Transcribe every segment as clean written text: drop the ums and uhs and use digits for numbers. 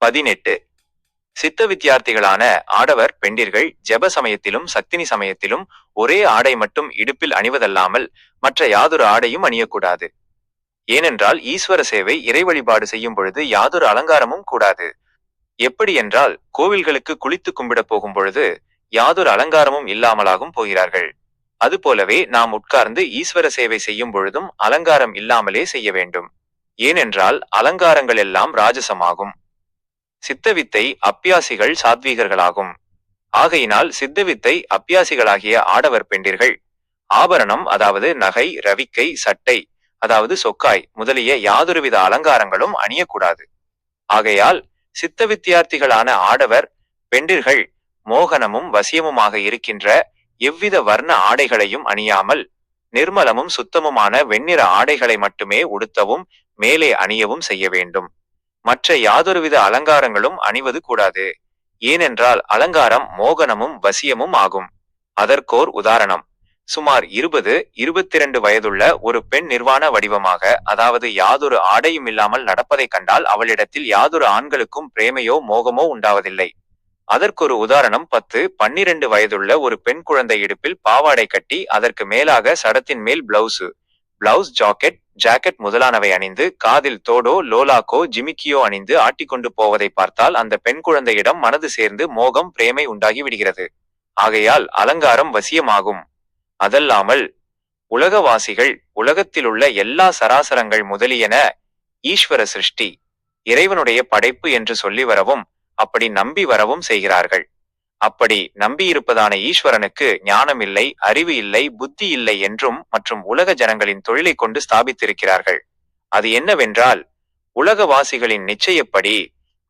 18. சித்த வித்தியார்த்திகளான ஆடவர் பெண்டிர்கள் ஜெப சமயத்திலும் சக்தினி சமயத்திலும் ஒரே ஆடை மட்டும் இடுப்பில் அணிவதல்லாமல் மற்ற யாதொரு ஆடையும் அணியக்கூடாது. ஏனென்றால் ஈஸ்வர சேவை இறை வழிபாடு செய்யும் பொழுது யாதொரு அலங்காரமும் கூடாது. எப்படி என்றால் கோவில்களுக்கு குளித்து கும்பிடப் போகும் பொழுது யாதொரு அலங்காரமும் இல்லாமலாகும் போகிறார்கள். அதுபோலவே நாம் உட்கார்ந்து ஈஸ்வர சேவை செய்யும் பொழுதும் அலங்காரம் இல்லாமலே செய்ய வேண்டும். ஏனென்றால் அலங்காரங்கள் எல்லாம் ராஜசமாகும். சித்தவித்தை அப்பியாசிகள் சாத்வீகர்களாகும். ஆகையினால் சித்தவித்தை அப்பியாசிகளாகிய ஆடவர் பெண்டிர்கள் ஆபரணம், அதாவது நகை, ரவிக்கை, சட்டை, அதாவது சொக்காய் முதலிய யாதொருவித அலங்காரங்களும் அணியக்கூடாது. ஆகையால் சித்த வித்தியார்த்திகளான ஆடவர் பெண்டிர்கள் மோகனமும் வசியமுமாக இருக்கின்ற எவ்வித வர்ண ஆடைகளையும் அணியாமல் நிர்மலமும் சுத்தமுமான வெண்ணிற ஆடைகளை மட்டுமே உடுத்தவும் மேலே அணியவும் செய்ய வேண்டும். மற்ற யாதொருவித அலங்காரங்களும் அணிவது கூடாது. ஏனென்றால் அலங்காரம் மோகனமும் வசியமும் ஆகும். அதற்கோர் உதாரணம், சுமார் 20-22 வயதுள்ள ஒரு பெண் நிர்வாண வடிவமாக, அதாவது யாதொரு ஆடையும் இல்லாமல் நடப்பதை கண்டால் அவளிடத்தில் யாதொரு ஆண்களுக்கும் பிரேமையோ மோகமோ உண்டாவதில்லை. அதற்கொரு உதாரணம் 10-12 வயதுள்ள ஒரு பெண் குழந்தை இடுப்பில் பாவாடை கட்டி அதற்கு மேலாக சடத்தின் மேல் பிளவுஸ், ஜாக்கெட் முதலானவை அணிந்து காதில் தோடோ லோலாக்கோ ஜிமிக்கியோ அணிந்து ஆட்டிக்கொண்டு போவதை பார்த்தால் அந்த பெண் குழந்தையிடம் மனது சேர்ந்து மோகம் பிரேமை உண்டாகி விடுகிறது. ஆகையால் அலங்காரம் வசியமாகும். அதல்லாமல் உலகவாசிகள் உலகத்திலுள்ள எல்லா சராசரங்கள் முதலியன ஈஸ்வர சிருஷ்டி, இறைவனுடைய படைப்பு என்று சொல்லி வரவும் அப்படி நம்பி வரவும் செய்கிறார்கள். அப்படி நம்பியிருப்பதான ஈஸ்வரனுக்கு ஞானம் இல்லை, அறிவு இல்லை, புத்தி இல்லை என்றும் மற்றும் உலக ஜனங்களின் தொழிலை கொண்டு ஸ்தாபித்திருக்கிறார்கள். அது என்னவென்றால் உலகவாசிகளின் நிச்சயப்படி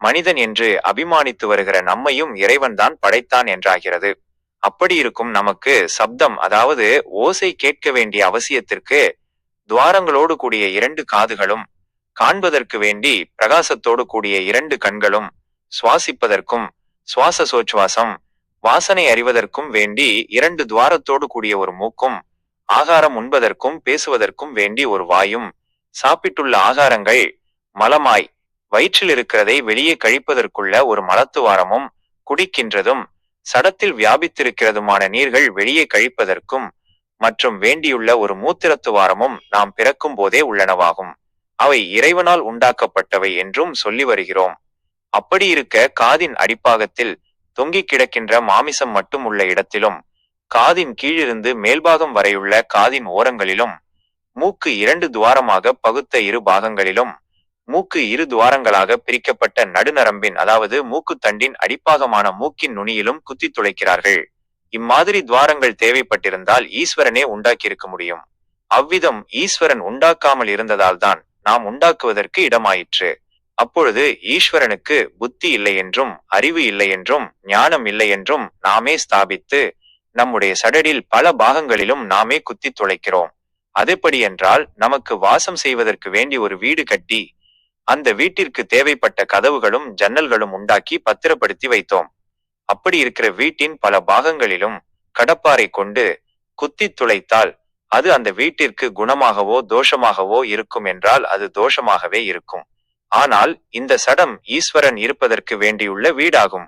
மனிதன் என்று அபிமானித்து வருகிற நம்மையும் இறைவன்தான் படைத்தான் என்றாகிறது. அப்படி இருக்கும் நமக்கு சப்தம், அதாவது ஓசை கேட்க வேண்டிய அவசியத்திற்கு துவாரங்களோடு கூடிய 2 காதுகளும், காண்பதற்கு வேண்டி பிரகாசத்தோடு கூடிய 2 கண்களும், சுவாசிப்பதற்கும் சுவாசசோச்சுவாசம் வாசனை அறிவதற்கும் வேண்டி 2 துவாரத்தோடு கூடிய ஒரு மூக்கும், ஆகாரம் உண்பதற்கும் பேசுவதற்கும் வேண்டி ஒரு வாயும், சாப்பிட்டுள்ள ஆகாரங்கள் மலமாய் வயிற்றில் இருக்கிறதை வெளியே கழிப்பதற்குள்ள ஒரு மலத்துவாரமும், குடிக்கின்றதும் சடத்தில் வியாபித்திருக்கிறதுமான நீர்கள் வெளியே கழிப்பதற்கும் மற்றும் வேண்டியுள்ள ஒரு மூத்திரத்துவாரமும் நாம் பிறக்கும் போதே உள்ளனவாகும். அவை இறைவனால் உண்டாக்கப்பட்டவை என்றும் சொல்லி வருகிறோம். அப்படி இருக்க காதின் அடிப்பாகத்தில் தொங்கிக் கிடக்கின்ற மாமிசம் மட்டும் உள்ள இடத்திலும், காதின் கீழிருந்து மேல்பாகம் வரையுள்ள காதின் ஓரங்களிலும், மூக்கு 2 துவாரமாக பகுத்த 2 பாகங்களிலும், மூக்கு 2 துவாரங்களாக பிரிக்கப்பட்ட நடுநரம்பின், அதாவது மூக்குத்தண்டின் அடிப்பாகமான மூக்கின் நுனியிலும் குத்தி துளைக்கிறார்கள். இம்மாதிரி துவாரங்கள் தேவைப்பட்டிருந்தால் ஈஸ்வரனே உண்டாக்கியிருக்க முடியும். அவ்விதம் ஈஸ்வரன் உண்டாக்காமல் இருந்ததால்தான் நாம் உண்டாக்குவதற்கு இடமாயிற்று. அப்பொழுது ஈஸ்வரனுக்கு புத்தி இல்லை என்றும் அறிவு இல்லை என்றும் ஞானம் இல்லை என்றும் நாமே ஸ்தாபித்து நம்முடைய சடடில் பல பாகங்களிலும் நாமே குத்தி துளைக்கிறோம். அதெப்படி என்றால் நமக்கு வாசம் செய்வதற்கு வேண்டி ஒரு வீடு கட்டி அந்த வீட்டிற்கு தேவைப்பட்ட கதவுகளும் ஜன்னல்களும் உண்டாக்கி பத்திரப்படுத்தி வைத்தோம். அப்படி இருக்கிற வீட்டின் பல பாகங்களிலும் கடப்பாரை கொண்டு குத்தி துளைத்தால் அது அந்த வீட்டிற்கு குணமாகவோ தோஷமாகவோ இருக்கும் என்றால் அது தோஷமாகவே இருக்கும். ஆனால் இந்த சடம் ஈஸ்வரன் இருப்பதற்கு வேண்டியுள்ள வீடாகும்.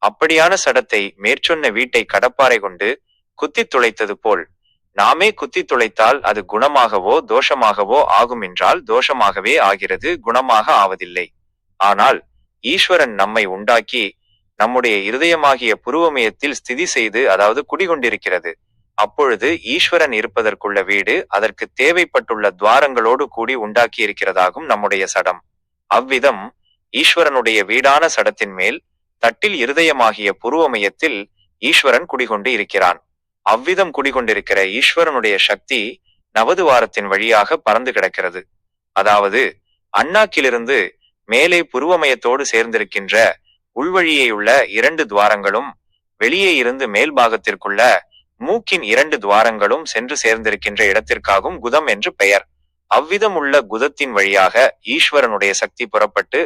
அப்படியான சடத்தை மேற்சொன்ன வீட்டை கடப்பாரை கொண்டு குத்தி துளைத்தது போல் நாமே குத்தி துளைத்தால் அது குணமாகவோ தோஷமாகவோ ஆகும் என்றால் தோஷமாகவே ஆகிறது, குணமாக ஆவதில்லை. ஆனால் ஈஸ்வரன் நம்மை உண்டாக்கி நம்முடைய இருதயமாகிய புருவமயத்தில் ஸ்திதி செய்து, அதாவது குடிகொண்டிருக்கிறது. அப்பொழுது ஈஸ்வரன் இருப்பதற்குள்ள வீடு அதற்கு தேவைப்பட்டுள்ள துவாரங்களோடு கூடி உண்டாக்கி இருக்கிறதாகும் நம்முடைய சடம். அவ்விதம் ஈஸ்வரனுடைய வீடான சடத்தின் மேல் தட்டில் இருதயமாகிய புருவமயத்தில் ஈஸ்வரன் குடிகொண்டு இருக்கிறான். அவ்விதம் குடிகொண்டிருக்கிற ஈஸ்வரனுடைய சக்தி நவதுவாரத்தின் வழியாக பறந்து கிடக்கிறது. அதாவது அண்ணாக்கிலிருந்து மேலே புருவமயத்தோடு சேர்ந்திருக்கின்ற உள்வழியேயுள்ள 2 துவாரங்களும் வெளியே இருந்து மேல் பாகத்திற்குள்ள மூக்கின் 2 துவாரங்களும் சென்று சேர்ந்திருக்கின்ற இடத்திற்காகும் குதம் என்று பெயர். அவ்விதம் உள்ள குதத்தின் வழியாக ஈஸ்வரனுடைய சக்தி புறப்பட்டு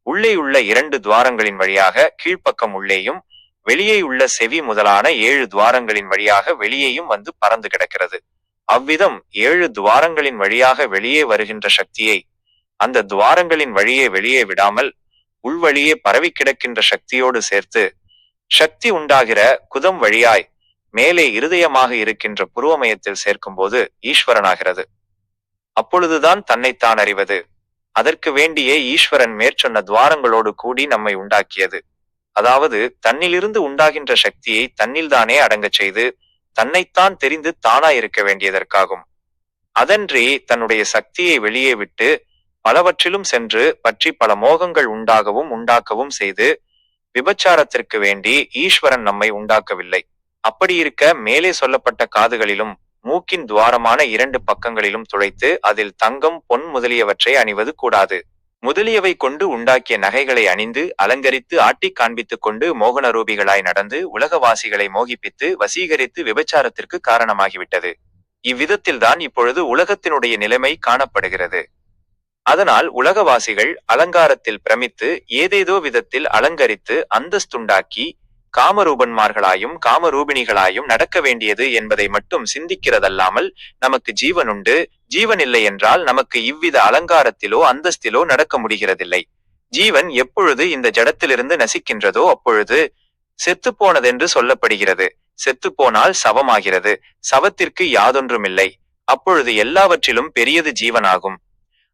உள்ளேயுள்ள 2 துவாரங்களின் வழியாக கீழ்ப்பக்கம் உள்ளேயும் வெளியே உள்ள செவி முதலான 7 துவாரங்களின் வழியாக வெளியேயும் வந்து பறந்து கிடக்கிறது. அவ்விதம் 7 துவாரங்களின் வழியாக வெளியே வருகின்ற சக்தியை அந்த துவாரங்களின் வழியே வெளியே விடாமல் உள்வழியே பரவி கிடக்கின்ற சக்தியோடு சேர்த்து சக்தி உண்டாகிற குதம் வழியாய் மேலே இருதயமாக இருக்கின்ற புருவமயத்தில் சேர்க்கும்போது ஈஸ்வரனாகிறது. அப்பொழுதுதான் தன்னைத்தான் அறிவது. அதற்கு வேண்டியே ஈஸ்வரன் மேற்சொன்ன துவாரங்களோடு கூடி நம்மை உண்டாக்கியது. அதாவது தன்னிலிருந்து உண்டாகின்ற சக்தியை தன்னில்தானே அடங்கச் செய்து தன்னைத்தான் தெரிந்து தானாயிருக்க வேண்டியதற்காகும். அதன்றி தன்னுடைய சக்தியை வெளியே விட்டு பலவற்றிலும் சென்று பற்றி பல மோகங்கள் உண்டாகவும் உண்டாக்கவும் செய்து விபச்சாரத்திற்கு வேண்டி ஈஸ்வரன் நம்மை உண்டாக்கவில்லை. அப்படியிருக்க மேலே சொல்லப்பட்ட காதுகளிலும் மூக்கின் துவாரமான 2 பக்கங்களிலும் துளைத்து அதில் தங்கம் பொன் முதலியவற்றை அணிவது கூடாது. முதலியவை கொண்டு உண்டாக்கிய நகைகளை அணிந்து அலங்கரித்து ஆட்டி காண்பித்துக் கொண்டு மோகனரூபிகளாய் நடந்து உலகவாசிகளை மோகிப்பித்து வசீகரித்து விபச்சாரத்திற்கு காரணமாகிவிட்டது. இவ்விதத்தில்தான் இப்பொழுது உலகத்தினுடைய நிலைமை காணப்படுகிறது. அதனால் உலகவாசிகள் அலங்காரத்தில் பிரமித்து ஏதேதோ விதத்தில் அலங்கரித்து அந்தஸ்துண்டாக்கி காமரூபன்மார்களாயும் காமரூபிணிகளாயும் நடக்க வேண்டியது என்பதை மட்டும் சிந்திக்கிறதல்லாமல் நமக்கு ஜீவனுண்டு, ஜீவன் இல்லை என்றால் நமக்கு இவ்வித அலங்காரத்திலோ அந்தஸ்திலோ நடக்க முடிகிறதில்லை. ஜீவன் எப்பொழுது இந்த ஜடத்திலிருந்து நசிக்கின்றதோ அப்பொழுது செத்துப்போனதென்று சொல்லப்படுகிறது. செத்துப்போனால் சவமாகிறது. சவத்திற்கு யாதொன்றுமில்லை. அப்பொழுது எல்லாவற்றிலும் பெரியது ஜீவனாகும்.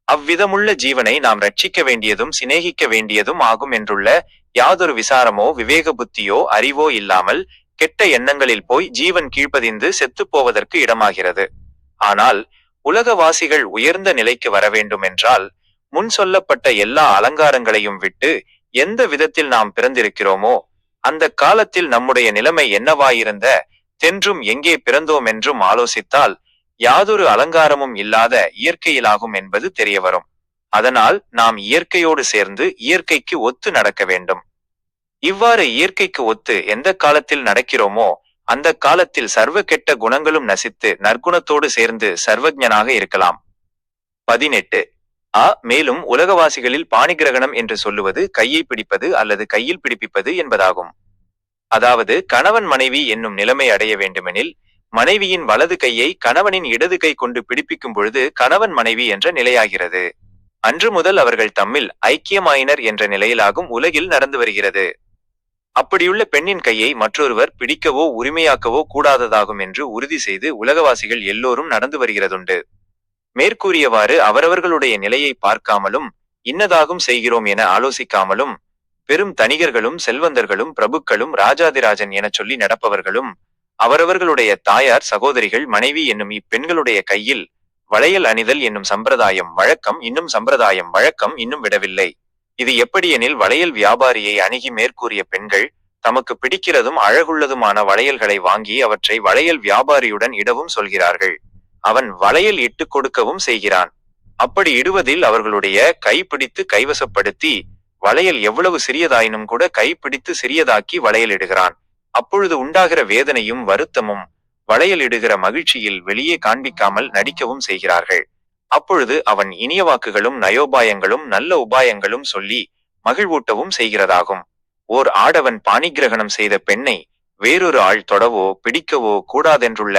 அவ்விதமுள்ள ஜீவனை நாம் ரட்சிக்க வேண்டியதும் சிநேகிக்க வேண்டியதும் ஆகும் என்றுள்ள யாதொரு விசாரமோ விவேக புத்தியோ அறிவோ இல்லாமல் கெட்ட எண்ணங்களில் போய் ஜீவன் கீழ்ப்பதிந்து செத்துப் போவதற்கு இடமாகிறது. ஆனால் உலகவாசிகள் உயர்ந்த நிலைக்கு வர வேண்டும் என்றால் முன் சொல்லப்பட்ட எல்லா அலங்காரங்களையும் விட்டு எந்த விதத்தில் நாம் பிறந்திருக்கிறோமோ அந்த காலத்தில் நம்முடைய நிலைமை என்னவாயிருந்த தென்றும் எங்கே பிறந்தோம் என்றும் ஆலோசித்தால் யாதொரு அலங்காரமும் இல்லாத இயற்கையிலாகும் என்பது தெரிய வரும். அதனால் நாம் இயற்கையோடு சேர்ந்து இயற்கைக்கு ஒத்து நடக்க வேண்டும். இவ்வாறு இயற்கைக்கு ஒத்து எந்த காலத்தில் நடக்கிறோமோ அந்த காலத்தில் சர்வ கெட்ட குணங்களும் நசித்து நற்குணத்தோடு சேர்ந்து சர்வஜனாக இருக்கலாம். 18 மேலும் உலகவாசிகளில் பாணிகிரகணம் என்று சொல்லுவது கையை பிடிப்பது அல்லது கையில் பிடிப்பிப்பது என்பதாகும். அதாவது கணவன் மனைவி என்னும் நிலைமை அடைய வேண்டுமெனில் மனைவியின் வலது கையை கணவனின் இடது கை கொண்டு பிடிப்பிக்கும் பொழுது கணவன் மனைவி என்ற நிலையாகிறது. அன்று முதல் அவர்கள் தம்மில் ஐக்கியமாயினர் என்ற நிலையிலாகும் உலகில் நடந்து வருகிறது. அப்படியுள்ள பெண்ணின் கையை மற்றொருவர் பிடிக்கவோ உரிமையாக்கவோ கூடாததாகும் என்று உறுதி செய்து உலகவாசிகள் எல்லோரும் நடந்து வருகிறதுண்டு. மேற்கூறியவாறு அவரவர்களுடைய நிலையை பார்க்காமலும் இன்னதாகும் செய்கிறோம் என ஆலோசிக்காமலும் பெரும் தனிகர்களும் செல்வந்தர்களும் பிரபுக்களும் ராஜாதிராஜன் என சொல்லி நடப்பவர்களும் அவரவர்களுடைய தாயார் சகோதரிகள் மனைவி என்னும் இப்பெண்களுடைய கையில் வளையல் அணிதல் என்னும் சம்பிரதாயம் வழக்கம் இன்னும் விடவில்லை. இது எப்படியெனில் வளையல் வியாபாரியை அணுகி மேற்கூறிய பெண்கள் தமக்கு பிடிக்கிறதும் அழகுள்ளதுமான வளையல்களை வாங்கி அவற்றை வளையல் வியாபாரியுடன் இடவும் சொல்கிறார்கள். அவன் வளையல் இட்டு கொடுக்கவும் செய்கிறான். அப்படி இடுவதில் அவர்களுடைய கைப்பிடித்து கைவசப்படுத்தி வளையல் எவ்வளவு சிறியதாயினும் கூட கைப்பிடித்து சிறியதாக்கி வளையல் இடுகிறான். அப்பொழுது உண்டாகிற வேதனையும் வருத்தமும் வளையல் இடுகிற மகிழ்ச்சியில் வெளியே காண்பிக்காமல் நடிக்கவும் செய்கிறார்கள். அப்பொழுது அவன் இனிய வாக்குகளும் நயோபாயங்களும் நல்ல உபாயங்களும் சொல்லி மகிழ்வூட்டவும் செய்கிறதாகும். ஓர் ஆடவன் பாணிகிரகணம் செய்த பெண்ணை வேறொரு ஆள் தொடவோ பிடிக்கவோ கூடாதென்றுள்ள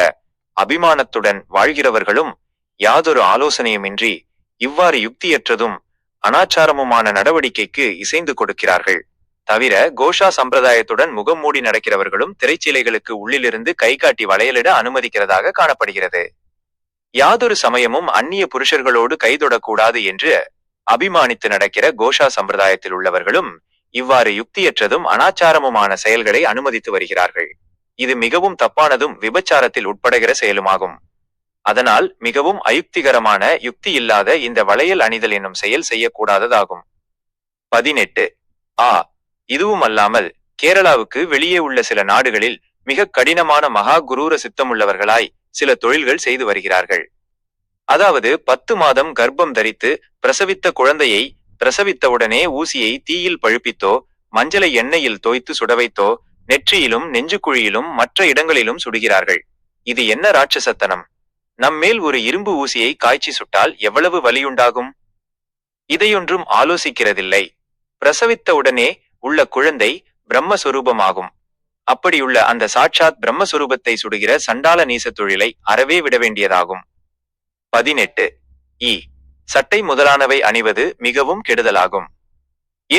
அபிமானத்துடன் வாழ்கிறவர்களும் யாதொரு ஆலோசனையுமின்றி இவ்வாறு யுக்தியற்றதும் அனாச்சாரமுமான நடவடிக்கைக்கு இசைந்து கொடுக்கிறார்கள். தவிர கோஷா சம்பிரதாயத்துடன் முகம் மூடி நடக்கிறவர்களும் திரைச்சீலைகளுக்கு உள்ளிலிருந்து கை காட்டி வளையலிட அனுமதிக்கிறதாக காணப்படுகிறது. யாதொரு சமயமும் அந்நிய புருஷர்களோடு கைதொடக்கூடாது என்று அபிமானித்து நடக்கிற கோஷா சம்பிரதாயத்தில் உள்ளவர்களும் இவ்வாறு யுக்தியற்றதும் அனாச்சாரமுமான செயல்களை அனுமதித்து வருகிறார்கள். இது மிகவும் தப்பானதும் விபச்சாரத்தில் உட்படுகிற செயலுமாகும். அதனால் மிகவும் அயுக்திகரமான யுக்தி இல்லாத இந்த வளையல் அணிதல் என்னும் செயல் செய்யக்கூடாததாகும். 18 இதுவும் அல்லாமல் கேரளாவுக்கு வெளியே உள்ள சில நாடுகளில் மிக கடினமான மகா குரூர சித்தமுள்ளவர்களாய் சில தொழில்கள் செய்து வருகிறார்கள். அதாவது 10 மாதம் கர்ப்பம் தரித்து பிரசவித்த குழந்தையை பிரசவித்தவுடனே ஊசியை தீயில் பழுப்பித்தோ மஞ்சளை எண்ணெயில் தோய்த்து சுடவைத்தோ நெற்றியிலும் நெஞ்சுக்குழியிலும் மற்ற இடங்களிலும் சுடுகிறார்கள். இது என்ன ராட்சசத்தனம்! நம்மேல் ஒரு இரும்பு ஊசியை காய்ச்சி சுட்டால் எவ்வளவு வலியுண்டாகும்? இதையொன்றும் ஆலோசிக்கிறதில்லை. பிரசவித்தவுடனே உள்ள குழந்தை பிரம்மஸ்வரூபமாகும். அப்படியுள்ள அந்த சாட்சாத் பிரம்மஸ்வரூபத்தை சுடுகிற சண்டால நீச தொழிலை அறவே விட வேண்டியதாகும். 18 சட்டை முதலானவை அணிவது மிகவும் கெடுதலாகும்.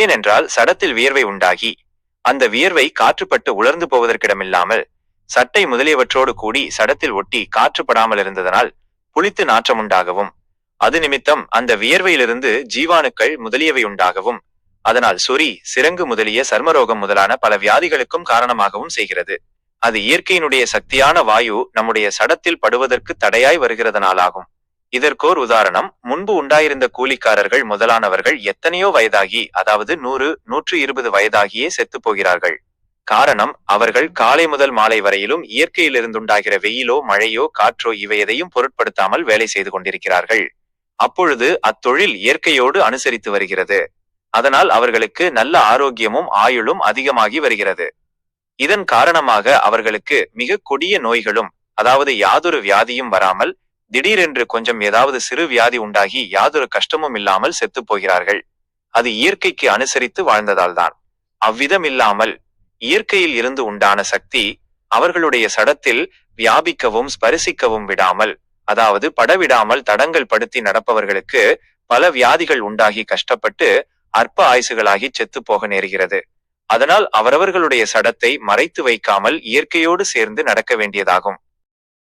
ஏனென்றால் சடத்தில் வியர்வை உண்டாகி அந்த வியர்வை காற்றுப்பட்டு உலர்ந்து போவதற்கிடமில்லாமல் சட்டை முதலியவற்றோடு கூடி சடத்தில் ஒட்டி காற்றுப்படாமல் இருந்ததனால் புளித்து நாற்றமுண்டாகவும் அது நிமித்தம் அந்த வியர்வையிலிருந்து ஜீவாணுக்கள் முதலியவை உண்டாகவும் அதனால் சொறி சிரங்கு முதலிய சர்மரோகம் முதலான பல வியாதிகளுக்கும் காரணமாகவும் செய்கிறது. அது இயற்கையினுடைய சக்தியான வாயு நம்முடைய சடத்தில் படுவதற்கு தடையாய் வருகிறதனாலாகும். இதற்கோர் உதாரணம், முன்பு உண்டாயிருந்த கூலிக்காரர்கள் முதலானவர்கள் எத்தனையோ வயதாகி, அதாவது 100, 120 வயதாகியே செத்து போகிறார்கள். காரணம், அவர்கள் காலை முதல் மாலை வரையிலும் இயற்கையிலிருந்துண்டாகிற வெயிலோ மழையோ காற்றோ இவை எதையும் பொருட்படுத்தாமல் வேலை செய்து கொண்டிருக்கிறார்கள். அப்பொழுது அத்தொழில் இயற்கையோடு அனுசரித்து வருகிறது. அதனால் அவர்களுக்கு நல்ல ஆரோக்கியமும் ஆயுளும் அதிகமாகி வருகிறது. இதன் காரணமாக அவர்களுக்கு மிக கொடிய நோய்களும், அதாவது யாதொரு வியாதியும் வராமல், திடீரென்று கொஞ்சம் ஏதாவது சிறு வியாதி உண்டாகி யாதொரு கஷ்டமும் இல்லாமல் செத்து போகிறார்கள். அது இயற்கைக்கு அனுசரித்து வாழ்ந்ததால்தான். அவ்விதம் இல்லாமல் இயற்கையில் இருந்து உண்டான சக்தி அவர்களுடைய சடத்தில் வியாபிக்கவும் ஸ்பரிசிக்கவும் விடாமல், அதாவது படவிடாமல் தடங்கள் படுத்தி நடப்பவர்களுக்கு பல வியாதிகள் உண்டாகி கஷ்டப்பட்டு அற்ப ஆயுசுகளாகி செத்து போக நேருகிறது. அதனால் அவரவர்களுடைய சடத்தை மறைத்து வைக்காமல் இயற்கையோடு சேர்ந்து நடக்க வேண்டியதாகும்.